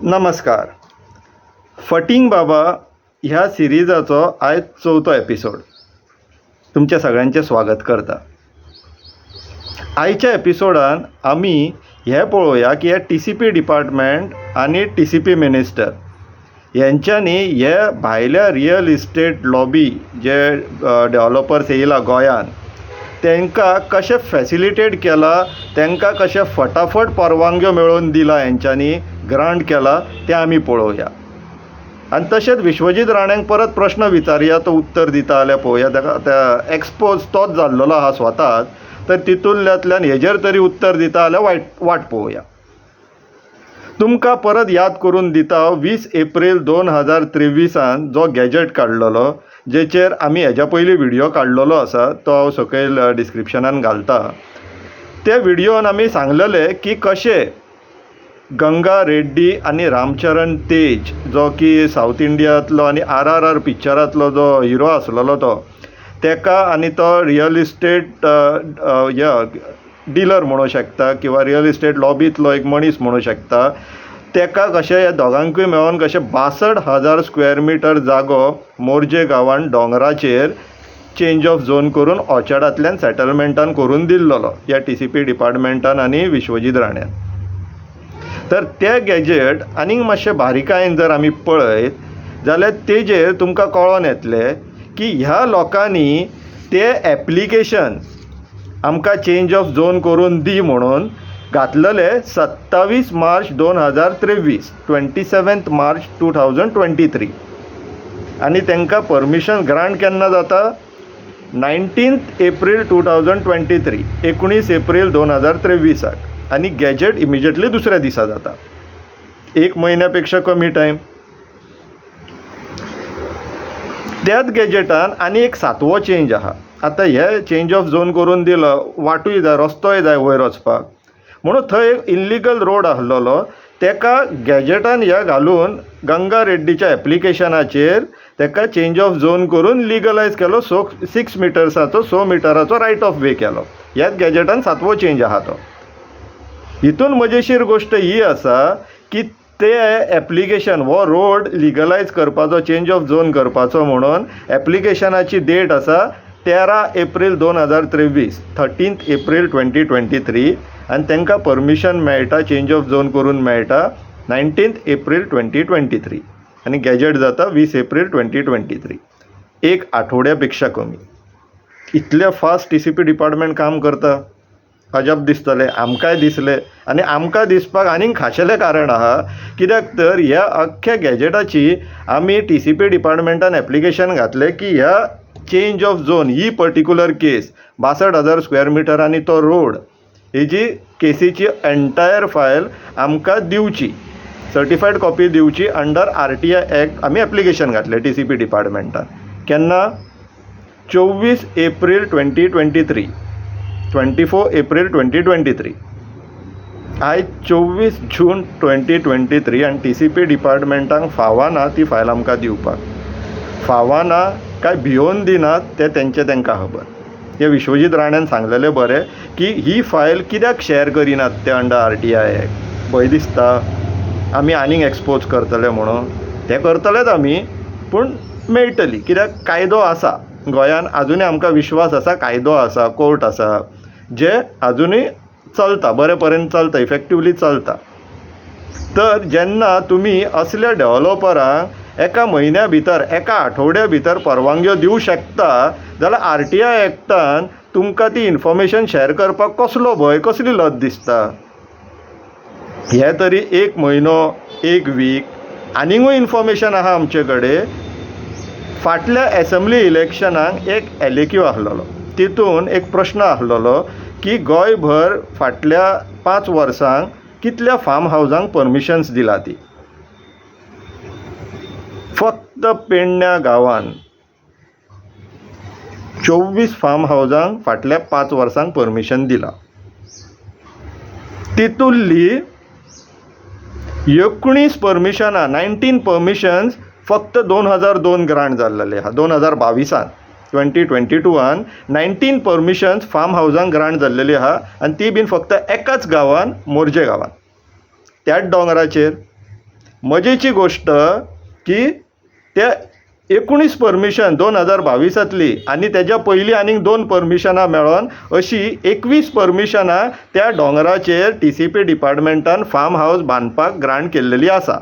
नमस्कार. फटिंग बाबा ह्या सिरिजाचो आयज 4थो एपिसोड. तुमच्या सगळ्यांचें स्वागत करता. आयच्या एपिसोडान आमी हे पळोवया की हे TCP डिपार्टमेंट आनी TCP मिनिस्टर यांच्यांनी हे भायल्या रियल इस्टेट लॉबी जे डेव्हलपर्स येयला गोंयान तांकां कशें फॅसिलिटेट केला, तांकां कशें फटाफट परवानग्यो मेळोवन दिला, हेंच्यांनी ग्रांट केला तें आमी पळोवया. आनी तशेंच विश्वजीत राणेंक परत प्रश्न विचारया, तो उत्तर दिता जाल्यार पळोवया. ताका एक्सपोज तोच जाल्लो आहा स्वताच, तर तितूंतल्यातल्यान हेजेर तरी उत्तर दिता जाल्यार वाट पळोवया. तुमकां परत याद करून दिता 20 एप्रील 2023 जो गॅजेट काडलेलो, जेचेर आमी हेज्या पयलीं व्हिडियो काडलेलो आसा, तो हांव सकयल डिस्क्रिप्शनान घालता. त्या व्हिडियोन आमी सांगलेले की कशें गंगा रेड्डी आनी रामचरण तेज, जो की साऊथ इंडियांतलो आनी RRR पिक्चरांतलो जो हिरो आसलेलो तो, तेका आनी तो रियल इस्टेट डिलर म्हणूं शकता किंवा रियल इस्टेट लॉबींतलो एक मनीस म्हणूं शकता, तेका कशें ह्या दोगांकूय मेळोन कशें 62,000 स्क्वेअर मिटर जागो मोरजे गांवान दोंगराचेर चेंज ऑफ झोन करून ऑर्चर्डांतल्यान सेटलमेंटान करून दिल्लो ह्या TCP डिपार्टमेंटान आनी विश्वजीत राण्यान. तर तें गॅजेट आनीक मातशें बारिकायेन जर आमी पळयत जाल्यार तेजेर तुमकां कळोन येतलें की ह्या लोकांनी तें एप्लिकेशन आमकां चेंज ऑफ झोन करून दी म्हणून घातलेले 27 मार्च 2023, 27 मार्च 2023. आनी तांकां परमिशन ग्रांट केन्ना जाता? 19 एप्रील 2023, 19 एप्रील 2023. आनी गॅजेट इमिजिएटली दुसऱ्या दिसा जाता. 1 म्हयन्या कमी टायम. त्याच गॅजेटान आनी एक 7वो चेंज आहा. आतां हे चेंज ऑफ झोन करून दिलो, वाटूय जाय, रस्तोय जाय वयर वचपाक, म्हणून थंय एक इल्लिगल रोड आसलेलो, तेका गॅजेटान हे घालून गंगा रेड्डीच्या एप्लिकेशनाचेर तेका चेंज ऑफ झोन करून लिगलायज केलो. 6 मिटर्साचो 6 मिटराचो रायट ऑफ वे केलो. ह्याच गॅजेटान 7वो चेंज आहा तो. हितून मजेशीर गोश्ट ही आसा की ते एप्लिकेशन हो रोड लिगलायज करपाचो, चेंज ऑफ झोन करपाचो म्हणून एप्लिकेशनाची डेट आसा 13 एप्रील 2023, 13 एप्रील 2023. आनी तांकां परमिशन मेळटा, चेंज ऑफ झोन करून मेळटा 19 एप्रील 2023. आनी गॅजेट जाता 20 एप्रील 2023. एक आठवड्या पेक्षा कमी. इतले फास्ट TCP डिपार्टमेंट काम करता, अजब दिसतलें. आमकांय दिसलें आनी आमकां दिसपाक आनीक खाशेलें कारण आहा. कित्याक तर ह्या अख्ख्या गॅजेटाची आमी TCP डिपार्टमेंटान एप्लिकेशन घातलें की ह्या चेंज ऑफ झोन ही पर्टिक्युलर केस 62,000 स्क्वेअर मिटर आनी तो रोड, हेजी केसीची एंटायर फायल आमकां दिवची, सर्टिफायड कॉपी दिवची अंडर RTI एक्ट. आमी एप्लिकेशन घातलें TCP डिपार्टमेंटान. केन्ना? 24 एप्रील 2023, 24 एप्रील 2023. आयज 24 जून 2023 आनी TCP डिपार्टमेंटाक फावना ती फायल आमकां दिवपाक. फावना काय भियोन दिनात तें तांकां खबर. हे विश्वजीत राण्यान सांगलेलें बरें की ही फायल कित्याक शेअर करिनात ते अंडर RTI एक्ट. भंय दिसता आमी आनीक एक्सपोज करतले म्हणून. ते करतलेच आमी, पूण मेळटली. कित्याक कायदो आसा गोंयान, आजुनूय आमकां विश्वास आसा, कायदो आसा, कोर्ट आसा, जे आजुनूय चलता, बरे पर्यंत चलता, इफेक्टिवली चलता. तर जेन्ना तुमी असल्या डेव्हलपरांक एका म्हयन्या भितर, एका आठवड्या भितर परवानग्यो दिवं शकता, जाल्यार RTI एक्टान तुमकां ती इन्फॉर्मेशन शेअर करपाक कसलो भंय, कसली लज दिसता? हे तरी 1 म्हयनो, 1 वीक. आनीकूय इन्फॉर्मेशन आहा आमचे कडेन. फाटल्या असेंब्ली इलेक्शनाक एक LAQ आसलेलो, तितून एक प्रश्न आसलेलो की गोंयभर फाटल्या 5 वर्सांक कितल्या फार्म हावजांक परमिशन्स दिला ती. फक्त पेडण्या गांवान 24 फार्म हावजांक फाटल्या 5 वर्सांक परमिशन दिला. तितूंतली 19 परमिशनां, 19 परमिशन्स फक्त 2002 ग्रांट जाल्लेले आहा. 2022 2022 19 परमिशन्स फार्म हावजांक ग्रांट जाल्लेली आहा, आनी ती बीन फक्त एकाच गांवान, मोरजे गांवान, त्याच दोंगराचेर. मजेची गोष्ट की त्या 19 परमिशन 2022तली आनी तेज्या पयलीं आनीक 2 परमिशनां मेळोन अशी 21 परमिशनां त्या दोंगराचेर TCP डिपार्टमेंटान फार्म हावस बांदपाक ग्रांट केल्लेली आसा.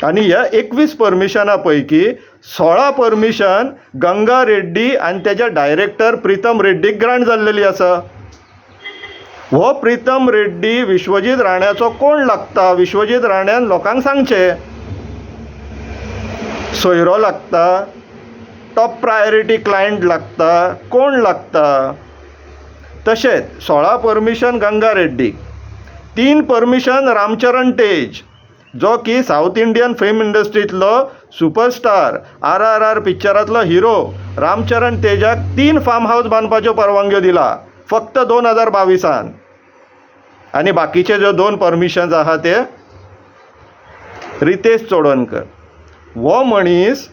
आनी ह्या 21 परमिशनां पैकी 16 परमिशन गंगा रेड्डी आनी तेज्या डायरेक्टर प्रितम रेड्डीक ग्रांट जाल्लेली आसा. हो प्रितम रेड्डी विश्वजीत राण्याचो कोण लागता? विश्वजीत राण्यान लोकांक सांगचें. सोयरो लागता, टॉप प्रायोरिटी क्लायंट लागता, कोण लागता? तशेंच 16 परमिशन गंगा रेड्डीक, 3 परमिशन रामचरण तेज जो की साऊथ इंडियन फिल्म इंडस्ट्रींतलो सुपरस्टार, RRR पिक्चरांतलो हिरो रामचरण तेजाक 3 फार्म हावस बांदपाच्यो परवानग्यो दिला फक्त 2022. आनी बाकीचे ज्यो 2 परमिशन्स आहा ते रितेश चोडणकर. हो मनीस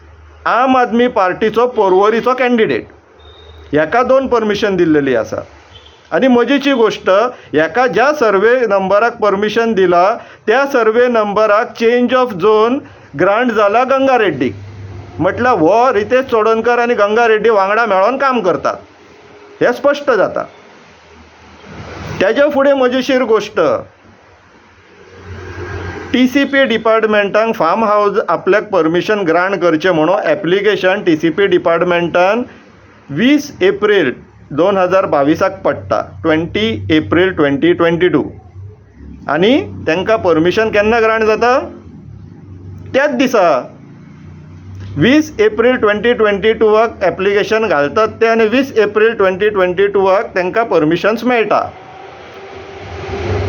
आम आदमी पार्टीचो पर्वरीचो कॅन्डिडेट. हेका 2 परमिशन दिल्लेली आसा. आनी मजेची गोश्ट, हेका ज्या सर्वे नंबराक परमिशन दिला त्या सर्वे नंबराक चेंज ऑफ झोन ग्रांट जाला गंगा रेड्डीक. म्हटल्यार हो रितेश चोडणकर आनी गंगा रेड्डी वांगडा मेळोन काम करतात हें स्पश्ट जाता. तेज्या फुडें मजेशीर गोश्ट, TCP डिपार्टमेंटान फार्म हावस आपल्याक परमिशन ग्रांट करचें म्हणून एप्लिकेशन TCP डिपार्टमेंटान 20 एप्रील 2022 पडटा, 20 एप्रील 2022. आनी तांकां परमिशन केन्ना ग्रांट जाता? त्याच दिसा 20 एप्रील 2022 एप्लिकेशन घालतात ते आनी 20 एप्रील 2022 तांकां परमिशन्स मेळटा.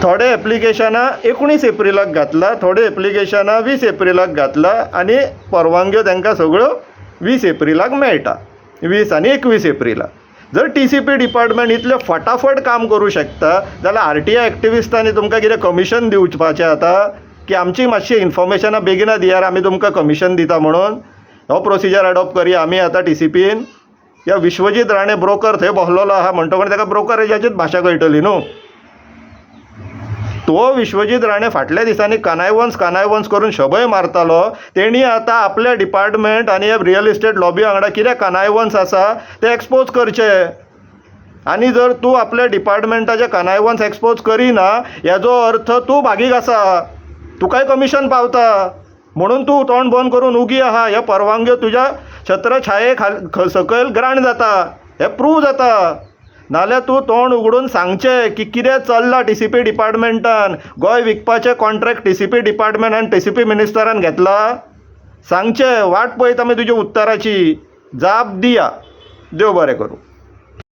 थोडे एप्लिकेशनां 19 एप्रिलाक घातला, थोडे एप्लिकेशनां 20 एप्रिलाक घातला आनी परवानग्यो तांकां सगळ्यो 20 एप्रिलाक मेळटा, 20 आनी 21 एप्रिलाक. जर TCP डिपार्टमेंट इतले फटाफट काम करूं शकता जाल्यार RTI एक्टिविस्टांनी तुमकां कितें कमिशन दिवपाचें आतां की आमची मातशी इन्फॉर्मेशनां बेगिना दियार, आमी तुमकां कमिशन दिता म्हणून हो प्रोसिजर अडॉप्ट करया आमी आतां TCPन. ह्या विश्वजीत राणे ब्रोकर थंय बसलेलो आहा म्हणटकच ताका ब्रोकरेजाचीच भाशा कळटली न्हू. तो विश्वजीत राणे फाटल्या दिसांनी कानायवन्स करून शबय मारतालो. तेणी आतां आपल्या डिपार्टमेंट आनी रियल इस्टेट लॉबी वांगडा कितें कानायवन्स आसा ते एक्सपोज करचे. आनी जर तूं आपल्या डिपार्टमेंटाचे कानायवन्स एक्सपोज करिना हेजो अर्थ तूं भागीक आसा, तुकाय कमिशन पावता म्हणून तूं तोंड बंद करून उगी आहा. ह्या परवानग्यो तुज्या छत्रछाये सकयल ग्रांट जाता हें प्रूव जाता. नाल्यार तूं तोंड उगडून सांगचें की कितें चल्लां TCP डिपार्टमेंटान. Goa विकपाचें contract TCP department आनी TCP मिनिस्टरान घेतला. सांगचें, वाट पळयता आमी तुज्या उत्तराची. जाप दिया. देव बरें करूं.